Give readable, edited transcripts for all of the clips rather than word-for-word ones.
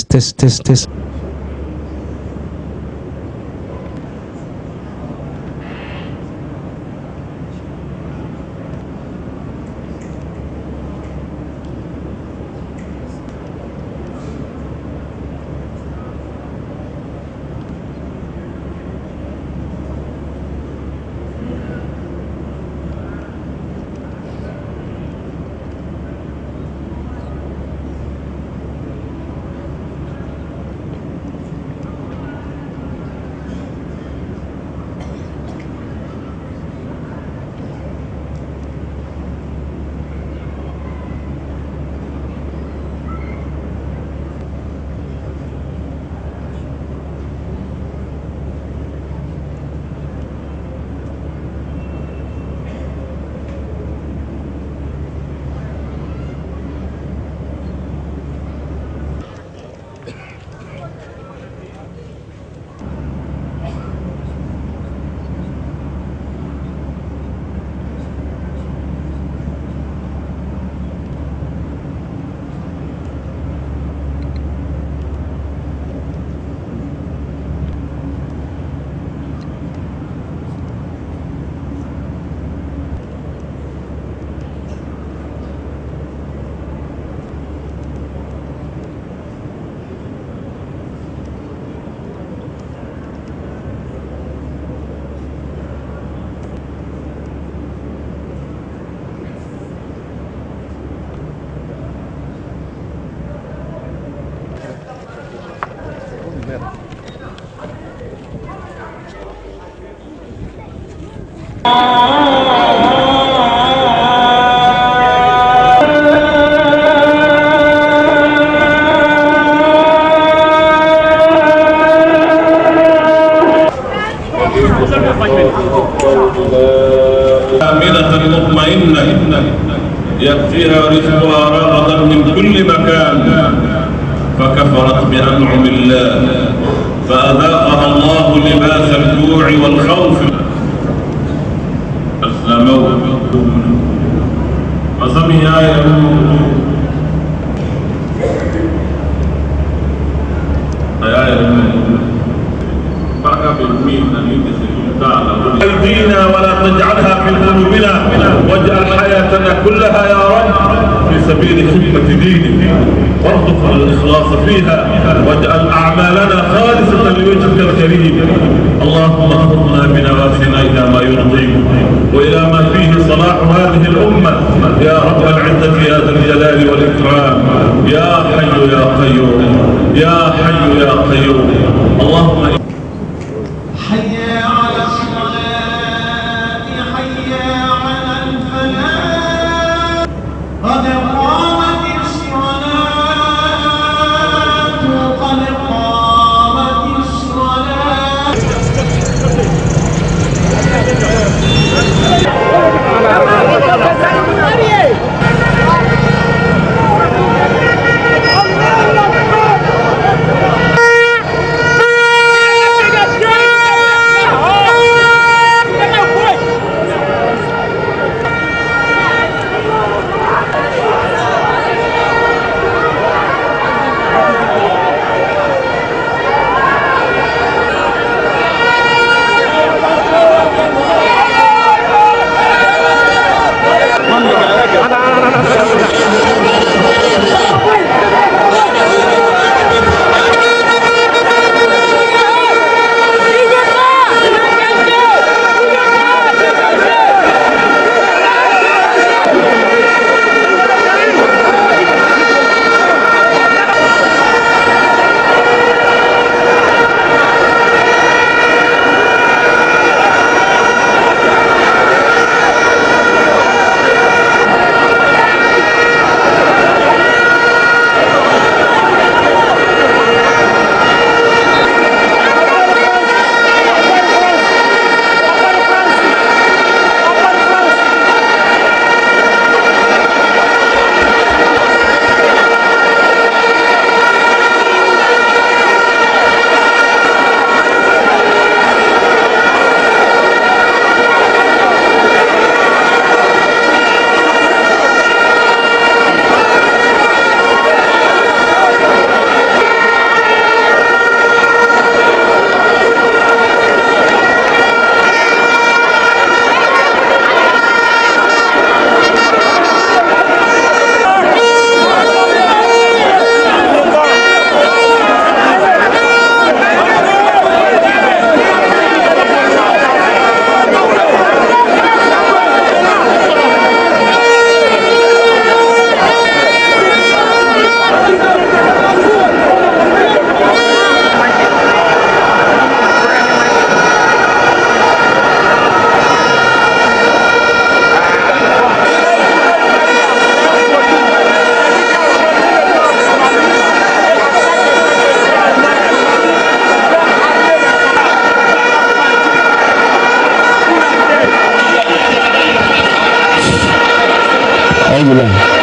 تست. آمنة مطمئنة يأتيها رزقها رغدا من كل مكان فكفرت بأنعم الله فأذاقها الله لباس الجوع والخوف. أسلموا وسمي أيدينا ولا تجعلها في قلوبنا واجعل حياتنا كلها يا رب في سبيل خدمة دينك وارزقنا الإخلاص فيها واجعل أعمالنا خالصة لوجهك الكريم. اللهم اخذنا بنواسينا إلى ما يرضيك وإلى ما فيه صلاح هذه الأمة يا رب العزة يا ذا الجلال والإكرام يا حي يا قيوم يا حي يا قيوم. اللهم حي على الصلاة حي على الفلاح قد قامت الصلاة قد قامت الصلاة. الله Alhamdulillah.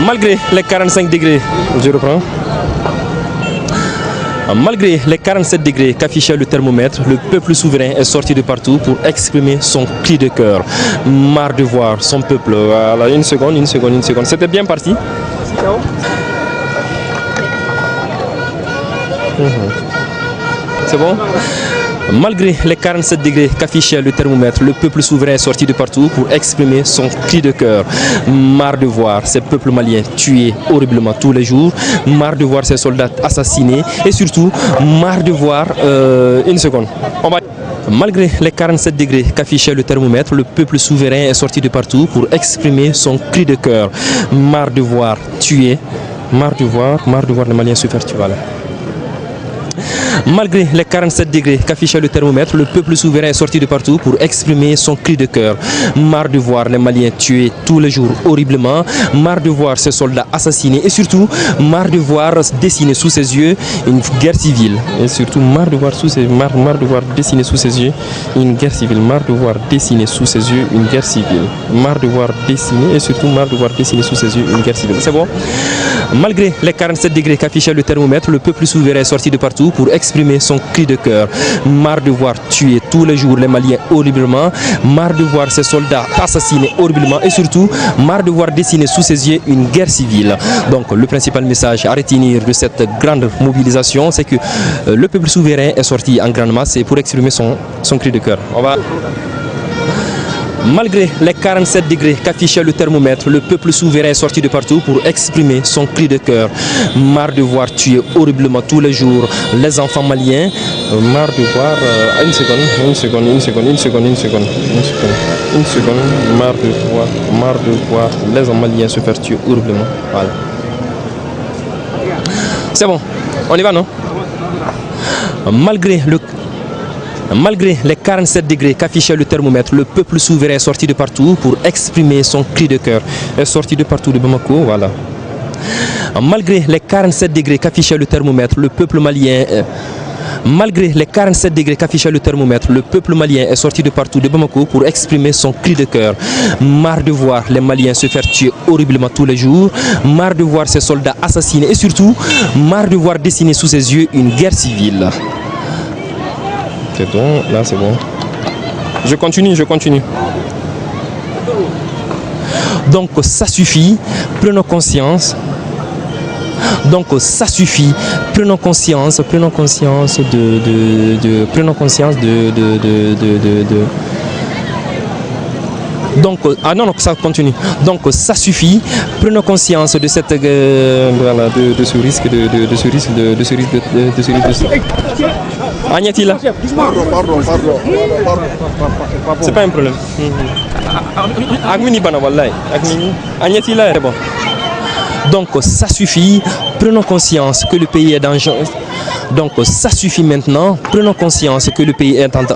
Malgré les 45 degrés, je reprends. Malgré les 47 degrés qu'affichait le thermomètre, le peuple souverain est sorti de partout pour exprimer son cri de cœur. Marre de voir son peuple. Voilà, une seconde. C'était bien parti. C'est bon? Malgré les 47 degrés qu'affichait le thermomètre, le peuple souverain est sorti de partout pour exprimer son cri de cœur. Marre de voir ces peuples maliens tués horriblement tous les jours, marre de voir ces soldats assassinés et surtout marre de voir... une seconde. Malgré les 47 degrés qu'affichait le thermomètre, le peuple souverain est sorti de partout pour exprimer son cri de cœur. Marre de voir tués, marre de voir les Maliens se faire tuer. Voilà. Malgré les 47 degrés qu'affichait le thermomètre, le peuple souverain est sorti de partout pour exprimer son cri de cœur. Marre de voir les Maliens tués tous les jours horriblement, marre de voir ces soldats assassinés et surtout marre de voir dessiner sous ses yeux une guerre civile. Et surtout marre de voir dessiner sous ses yeux une guerre civile. Marre de voir dessiner sous ses yeux une guerre civile. Marre de voir dessiner et surtout marre de voir dessiner sous ses yeux une guerre civile. C'est bon? Malgré les 47 degrés qu'affichait le thermomètre, le peuple souverain est sorti de partout pour exprimer son cri de cœur. Marre de voir tuer tous les jours les Maliens horriblement, marre de voir ces soldats assassinés horriblement et surtout marre de voir dessiner sous ses yeux une guerre civile. Donc le principal message à retenir de cette grande mobilisation, c'est que le peuple souverain est sorti en grande masse pour exprimer son cri de cœur. Malgré les 47 degrés qu'affichait le thermomètre, le peuple souverain est sorti de partout pour exprimer son cri de cœur. Marre de voir tuer horriblement tous les jours les enfants maliens. Marre de voir... Une seconde. Marre de voir les enfants maliens se faire tuer horriblement. Voilà. C'est bon. On y va, non? Malgré les 47 degrés qu'affichait le thermomètre, le peuple souverain est sorti de partout pour exprimer son cri de cœur. Est sorti de partout de Bamako, voilà. Malgré les 47 degrés qu'affichait le thermomètre, le peuple malien... Malgré les 47 degrés qu'affichait le thermomètre, le peuple malien est sorti de partout de Bamako pour exprimer son cri de cœur. Marre de voir les Maliens se faire tuer horriblement tous les jours, marre de voir ces soldats assassinés et surtout marre de voir dessiner sous ses yeux une guerre civile. C'est bon, là c'est bon. Je continue. Donc ça suffit, prenons conscience. Donc ça suffit, prenons conscience Donc, ça continue. Donc, ça suffit. Prenons conscience de cette, voilà, de ce risque, Agnati là. C'est pas un problème. Agmini bana wallahi. Agnati là, c'est bon. Donc, ça suffit. Prenons conscience que le pays est dangereux. Donc, ça suffit maintenant. Prenons conscience que le pays est en danger.